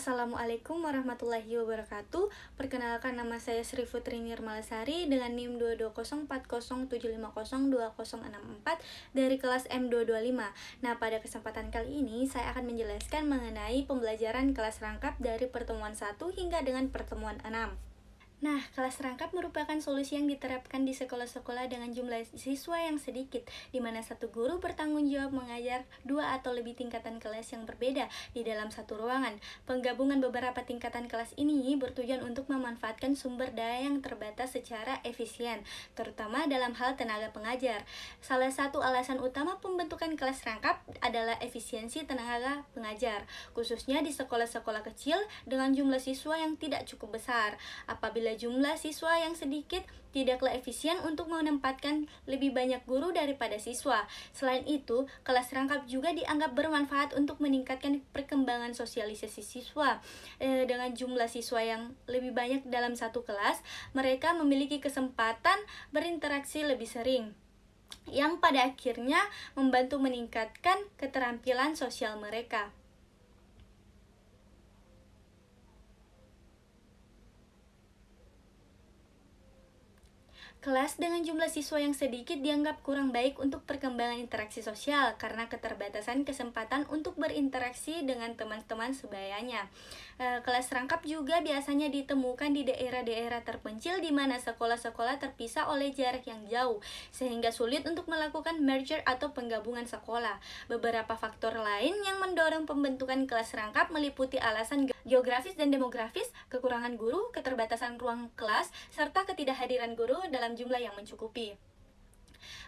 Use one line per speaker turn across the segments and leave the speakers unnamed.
Assalamualaikum warahmatullahi wabarakatuh. Perkenalkan, nama saya Sri Putri Nirmalasari dengan NIM 2204075020064 dari kelas M225. Nah, pada kesempatan kali ini saya akan menjelaskan mengenai pembelajaran kelas rangkap dari pertemuan 1 hingga dengan pertemuan 6. Nah, kelas rangkap merupakan solusi yang diterapkan di sekolah-sekolah dengan jumlah siswa yang sedikit, di mana satu guru bertanggung jawab mengajar 2 atau lebih tingkatan kelas yang berbeda di dalam satu ruangan. Penggabungan beberapa tingkatan kelas ini bertujuan untuk memanfaatkan sumber daya yang terbatas secara efisien, terutama dalam hal tenaga pengajar. Salah satu alasan utama pembentukan kelas rangkap adalah efisiensi tenaga pengajar, khususnya di sekolah-sekolah kecil dengan jumlah siswa yang tidak cukup besar. Apabila jumlah siswa yang sedikit, tidaklah efisien untuk menempatkan lebih banyak guru daripada siswa. Selain itu, kelas rangkap juga dianggap bermanfaat untuk meningkatkan perkembangan sosialisasi siswa. Dengan jumlah siswa yang lebih banyak dalam satu kelas, mereka memiliki kesempatan berinteraksi lebih sering, yang pada akhirnya membantu meningkatkan keterampilan sosial mereka. Kelas dengan jumlah siswa yang sedikit dianggap kurang baik untuk perkembangan interaksi sosial karena keterbatasan kesempatan untuk berinteraksi dengan teman-teman sebayanya. Kelas rangkap juga biasanya ditemukan di daerah-daerah terpencil di mana sekolah-sekolah terpisah oleh jarak yang jauh, sehingga sulit untuk melakukan merger atau penggabungan sekolah. Beberapa faktor lain yang mendorong pembentukan kelas rangkap meliputi alasan geografis dan demografis, kekurangan guru, keterbatasan ruang kelas, serta ketidakhadiran guru dalam jumlah yang mencukupi.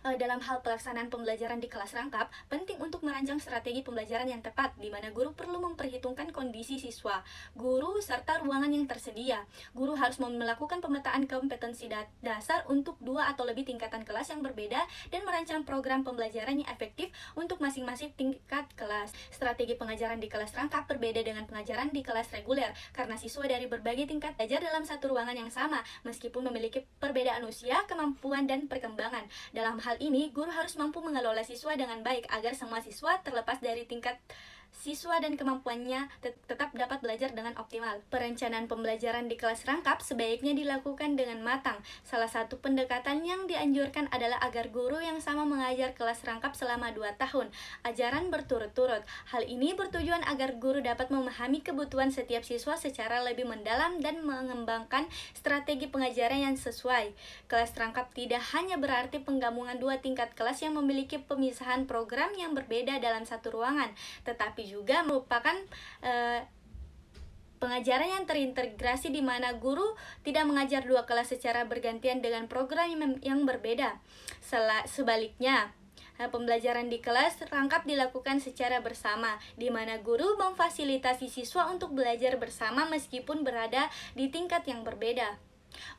Dalam hal pelaksanaan pembelajaran di kelas rangkap, penting untuk merancang strategi pembelajaran yang tepat, di mana guru perlu memperhitungkan kondisi siswa, guru, serta ruangan yang tersedia. Guru harus melakukan pemetaan kompetensi dasar untuk 2 atau lebih tingkatan kelas yang berbeda dan merancang program pembelajaran yang efektif untuk masing-masing tingkat kelas. Strategi pengajaran di kelas rangkap berbeda dengan pengajaran di kelas reguler, karena siswa dari berbagai tingkat belajar dalam satu ruangan yang sama, meskipun memiliki perbedaan usia, kemampuan, dan perkembangan. Dalam hal ini, guru harus mampu mengelola siswa dengan baik agar semua siswa, terlepas dari tingkat siswa dan kemampuannya, tetap dapat belajar dengan optimal. Perencanaan pembelajaran di kelas rangkap sebaiknya dilakukan dengan matang. Salah satu pendekatan yang dianjurkan adalah agar guru yang sama mengajar kelas rangkap selama 2 tahun ajaran berturut-turut. Hal ini bertujuan agar guru dapat memahami kebutuhan setiap siswa secara lebih mendalam dan mengembangkan strategi pengajaran yang sesuai. Kelas rangkap tidak hanya berarti penggabungan 2 tingkat kelas yang memiliki pemisahan program yang berbeda dalam satu ruangan, tetapi juga merupakan pengajaran yang terintegrasi di mana guru tidak mengajar 2 kelas secara bergantian dengan program yang berbeda. Sebaliknya, pembelajaran di kelas rangkap dilakukan secara bersama, di mana guru memfasilitasi siswa untuk belajar bersama meskipun berada di tingkat yang berbeda.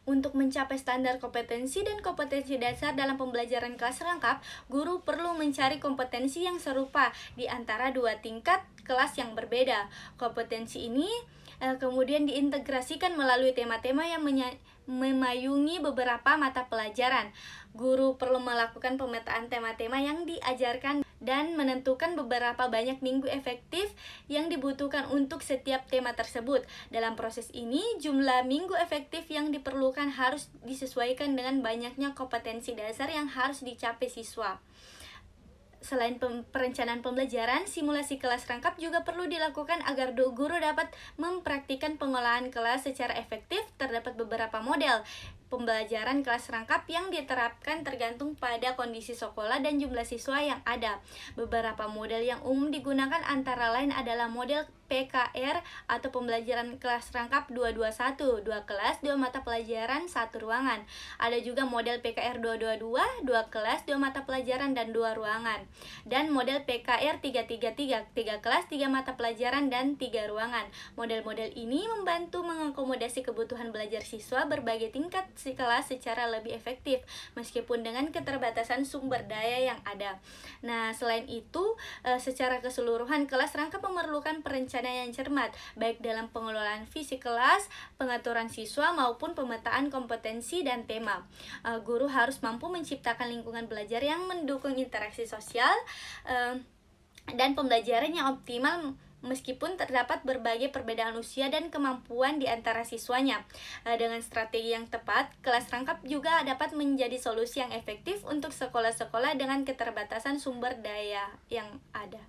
Untuk mencapai standar kompetensi dan kompetensi dasar dalam pembelajaran kelas rangkap, guru perlu mencari kompetensi yang serupa di antara 2 tingkat kelas yang berbeda. Kompetensi ini kemudian diintegrasikan melalui tema-tema yang memayungi beberapa mata pelajaran. Guru perlu melakukan pemetaan tema-tema yang diajarkan dan menentukan beberapa banyak minggu efektif yang dibutuhkan untuk setiap tema tersebut. Dalam proses ini, jumlah minggu efektif yang diperlukan harus disesuaikan dengan banyaknya kompetensi dasar yang harus dicapai siswa. Selain perencanaan pembelajaran, simulasi kelas rangkap juga perlu dilakukan agar guru dapat mempraktikkan pengolahan kelas secara efektif. Terdapat beberapa model pembelajaran kelas rangkap yang diterapkan tergantung pada kondisi sekolah dan jumlah siswa yang ada. Beberapa model yang umum digunakan antara lain adalah model PKR atau pembelajaran kelas rangkap 221, 2 kelas, 2 mata pelajaran, 1 ruangan. Ada juga model PKR 222, 2 kelas, 2 mata pelajaran, dan 2 ruangan. Dan model PKR 333, 3 kelas, 3 mata pelajaran, dan 3 ruangan. Model-model ini membantu mengakomodasi kebutuhan belajar siswa berbagai tingkat kelas secara lebih efektif, meskipun dengan keterbatasan sumber daya yang ada. Nah, selain itu, secara keseluruhan kelas rangkap memerlukan perencanaan yang cermat, baik dalam pengelolaan fisik kelas, pengaturan siswa, maupun pemetaan kompetensi dan tema. Guru harus mampu menciptakan lingkungan belajar yang mendukung interaksi sosial dan pembelajaran yang optimal meskipun terdapat berbagai perbedaan usia dan kemampuan di antara siswanya. Dengan strategi yang tepat, kelas rangkap juga dapat menjadi solusi yang efektif untuk sekolah-sekolah dengan keterbatasan sumber daya yang ada.